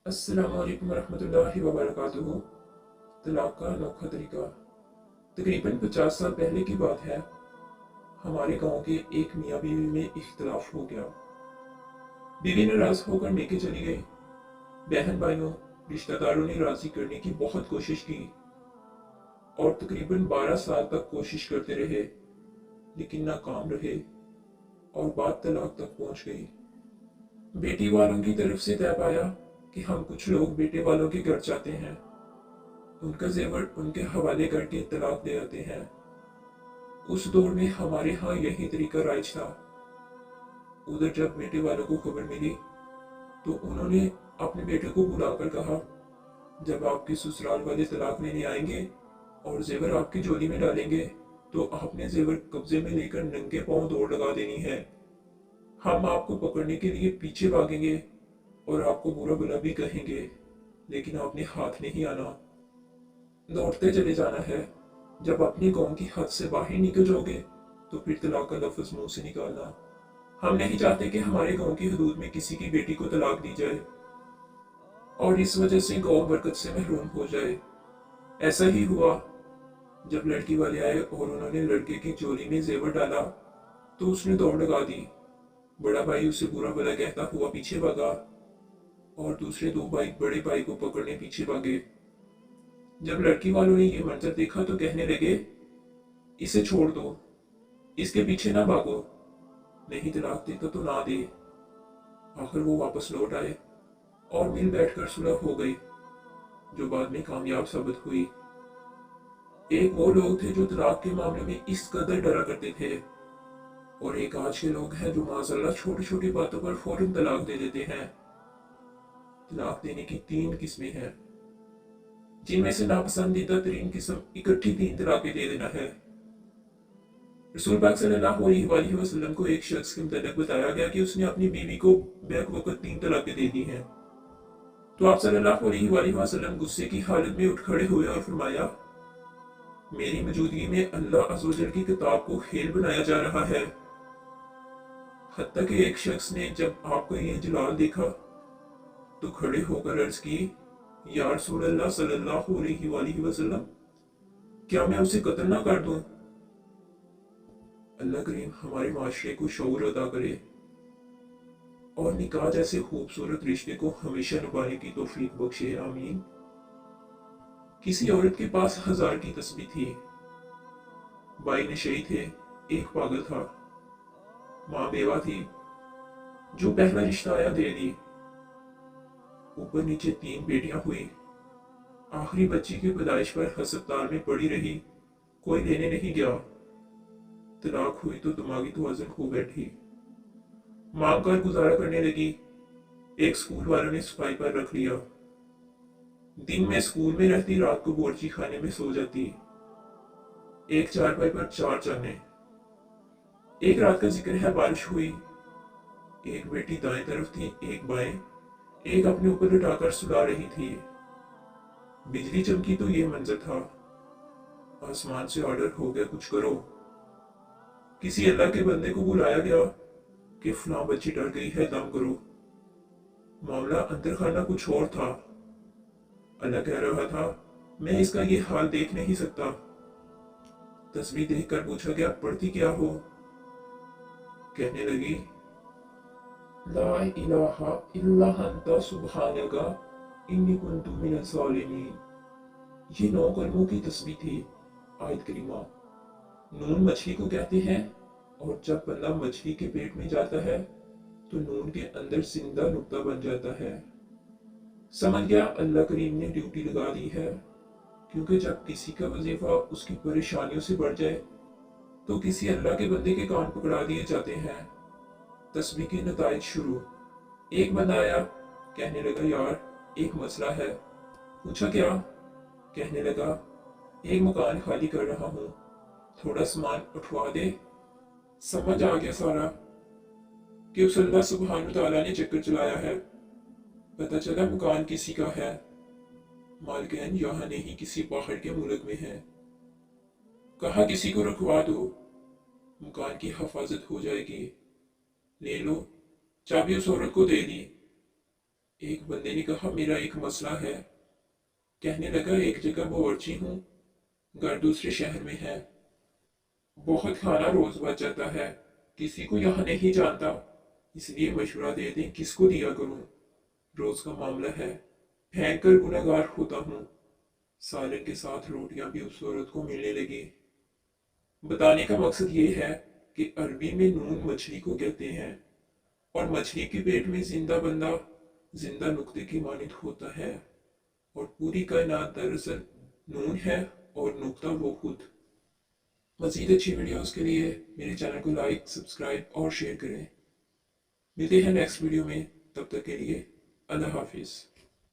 अस्सलामु अलैकुम वरहमतुल्लाहि वबरकातुहू। तलाक का अनोखा तरीका। तकरीबन 50 साल पहले की बात है। हमारे गांव के एक मियाँ बीवी में इख्तलाफ हो गया। बीवी नाराज होकर मेके चली गई। बहन भाइयों रिश्तेदारों ने राजी करने की बहुत कोशिश की और तकरीबन 12 साल तक कोशिश करते रहे, लेकिन नाकाम रहे और बात तलाक तक पहुंच गई। बेटी वालों की तरफ से तय पाया कि हम कुछ लोग बेटे वालों के घर जाते हैं, उनका जेवर उनके हवाले करके तलाक दे आते हैं। उस दौर में हमारे यहाँ यही तरीका राइज था। उधर जब बेटे वालों को खबर मिली तो उन्होंने अपने बेटे को बुलाकर कहा, जब आपके ससुराल वाले तलाक लेने आएंगे और जेवर आपकी झोली में डालेंगे तो आपने जेवर कब्जे में लेकर नंगे पांव दौड़ लगा देनी है। हम आपको पकड़ने के लिए पीछे भागेंगे और आपको बुरा भला भी कहेंगे, लेकिन आपने हाथ नहीं आना, दौड़ते चले जाना है। जब अपनी कौम की हद से बाहर निकल जाओगे तो फिर तलाक का लफ्ज मुंह से निकालना। हम नहीं चाहते कि हमारे गांव की हदूद में किसी की बेटी को तलाक दी जाए और इस वजह से गांव बरकत से महरूम हो जाए। ऐसा ही हुआ। जब लड़की वाले आए और उन्होंने लड़के की चोली में जेवर डाला तो उसने दौड़ लगा दी। बड़ा भाई उसे बुरा भला कहता हुआ पीछे भागा और दूसरे दो भाई बड़े भाई को पकड़ने पीछे भागे। जब लड़की वालों ने यह मंजर देखा तो कहने लगे, इसे छोड़ दो, इसके पीछे ना भागो, नहीं तलाक देता तो ना दे। आखिर वो वापस लौट आए और मिल बैठकर सुलह हो गई, जो बाद में कामयाब साबित हुई। एक वो लोग थे जो तलाक के मामले में इस कदर डरा करते थे और एक आज के लोग हैं जो माशाल्लाह छोटी छोटी बातों पर फौरन तलाक दे देते हैं। तलाक देने की 3 किस्में हैं, जिनमें से नापसंदीदा तरीन किस्म इकट्ठी 3 तलाकें दे देना है। रसूल पाक सल्लल्लाहु अलैहि वसल्लम को एक शख्स के मुतालिक बताया गया कि उसने अपनी बीवी को बैक वक्त 3 तलाकें दे दी हैं। तो आप सल्लल्लाहु अलैहि वसल्लम गुस्से की हालत में उठ खड़े हुए और फरमाया, मेरी मौजूदगी में अल्लाह अज़्ज़ व जल की किताब को खेल बनाया जा रहा है। हत्ता कि एक शख्स ने जब आपको ये जलाल देखा तो खड़े होकर अर्ज की, या रसूल अल्लाह सल्लल्लाहु अलैहि वसल्लम, क्या मैं उसे कत्ल ना कर दूं? अल्लाह करीम हमारे माशरे को शऊर अदा करे और निकाह जैसे खूबसूरत रिश्ते को हमेशा निभाने की तौफीक बख्शे, आमीन। किसी औरत के पास 1000 की तस्बीह थी। भाई नशई थे, एक पागल था, माँ बेवा थी, जो पहला रिश्ता आया दे दी। ऊपर नीचे 3 बेटियां हुई। आखिरी बच्ची की पैदाइश पर अस्पताल में पड़ी रही, कोई लेने नहीं गया। तलाक हुई तो दिमागी तवाज़ुन खो बैठी, मांग कर गुजारा करने लगी। एक स्कूल वालों ने सफाई पर रख लिया। दिन में स्कूल में रहती, रात को बोर्ची खाने में सो जाती। एक चारपाई पर 4 चाने। एक रात का जिक्र है, बारिश हुई। एक बेटी दाएं तरफ थी, एक बाएं। एक अपने ऊपर लटाकर सुला रही थी। बिजली चमकी तो ये मंजर था। आसमान से ऑर्डर हो गया, कुछ करो। किसी अल्लाह के बंदे को बुलाया गया कि फलां बच्ची डर गई है, दम करो। मामला अंदर खाना कुछ और था। अल्लाह कह रहा था, मैं इसका ये हाल देख नहीं सकता। तस्वीर देखकर पूछा गया, पढ़ती क्या हो? कहने लगी, ला इलाहा इल्ला अंता सुब्हानका इन्नी कुन्तु मिनज़ ज़ालिमीन। ये 9 कलमों की तस्बीह थी। आयत करीमा। नून मछली को कहते हैं और जब बंदा मछली के पेट में जाता है तो नून के अंदर जिंदा नुक्ता बन जाता है। समझ गया, अल्लाह करीम ने ड्यूटी लगा दी है, क्योंकि जब किसी का वजीफा उसकी परेशानियों से बढ़ जाए तो किसी अल्लाह के बंदे के कान पकड़ा दिए जाते हैं। तस्बीह के नताइज शुरू। एक बंदा आया, कहने लगा, यार एक मसला है। पूछा क्या? कहने लगा, एक मकान खाली कर रहा हूँ, थोड़ा सामान उठवा दे। समझ आ गया सारा कि उस अल्लाह सुब्हान तआला ने चक्कर चलाया है। पता चला मकान किसी का है, मालकिन यहाँ नहीं, किसी बाहर के मुल्क में है। कहा किसी को रखवा दो, मकान की हिफाजत हो जाएगी। ले लो, चाबी उस औरत को दे दी। ایک بندے نے کہا میرا ایک مسئلہ ہے. کہنے لگا ایک جگہ باورچی ہوں، گھر دوسرے شہر میں ہے، بہت کھانا روز بچ جاتا ہے، کسی کو یہاں نہیں جانتا، اس لیے مشورہ دے دیں کس کو دیا کروں. روز کا معاملہ ہے، پھینک کر گنہگار ہوتا ہوں. سالن کے ساتھ روٹیاں بھی اس عورت کو ملنے لگی. بتانے کا مقصد یہ ہے کہ عربی میں نون مچھلی کو کہتے ہیں، اور مچھلی کے پیٹ میں زندہ بندہ زندہ نقطے کی مانند ہوتا ہے، اور پوری کائنات دراصل نون ہے اور نقطہ وہ خود. مزید اچھی ویڈیوز کے لیے میرے چینل کو لائک، سبسکرائب اور شیئر کریں. ملتے ہیں نیکسٹ ویڈیو میں، تب تک کے لیے اللہ حافظ.